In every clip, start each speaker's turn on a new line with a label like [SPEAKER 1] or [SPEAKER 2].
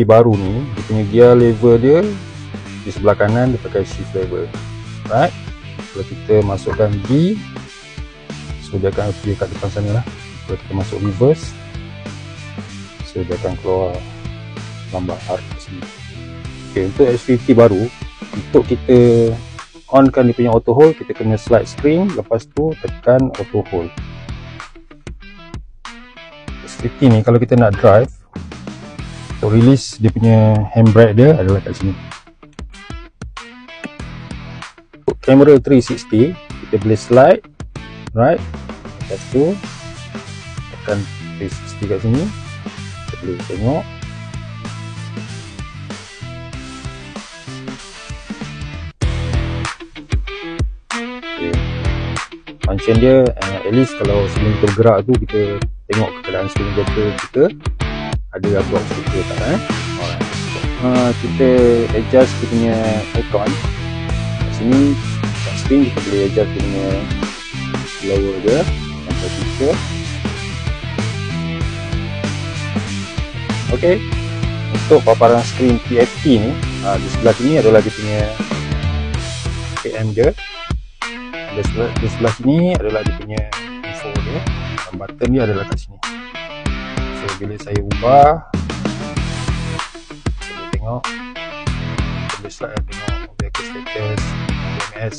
[SPEAKER 1] baru ni, dia punya gear lever dia di sebelah kanan dia pakai shift lever, right? Kalau kita masukkan B, so dia akan appear kat depan sana lah. Kalau kita masuk reverse, so dia akan keluar gambar R kat sini. Okay, untuk S50 baru, untuk kita onkan dia punya auto hold, kita kena slide screen, lepas tu tekan auto hold. S50 ni kalau kita nak drive, untuk release dia punya handbrake dia adalah kat sini. Untuk kamera 360, kita boleh slide, right? Lepas tu tekan 360 kat sini, kita boleh tengok. Okay. Function dia, at least kalau sebelum kita bergerak tu, kita tengok keadaan screen projector kita ada upload stiker tak alright. Kita adjust kita punya icon kat sini, kat screen kita boleh adjust kita punya lower dia sampai stiker. Ok, untuk paparan screen TFT ni, di sebelah sini adalah dia punya PM dia, di sebelah sini adalah dia punya info dia, dan button dia adalah kat sini. So bila saya ubah, kita boleh tengok, kita boleh slide tengok vehicle status, DMS,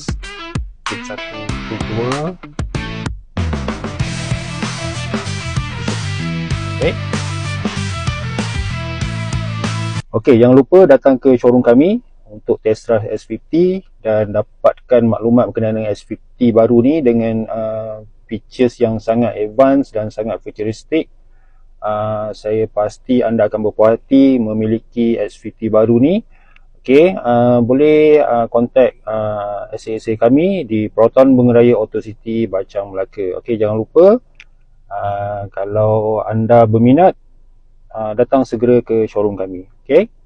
[SPEAKER 1] tip 1, tip 2. Ok, jangan lupa datang ke showroom kami untuk test drive S50 dan dapatkan maklumat berkenaan dengan S50 baru ni dengan features yang sangat advance dan sangat futuristik. Saya pasti anda akan berpuas hati memiliki S50 baru ni. Ok, boleh kontak SA kami di Proton Bungaraya Auto City, Bachang, Melaka. Ok, jangan lupa kalau anda berminat, datang segera ke showroom kami. Ok.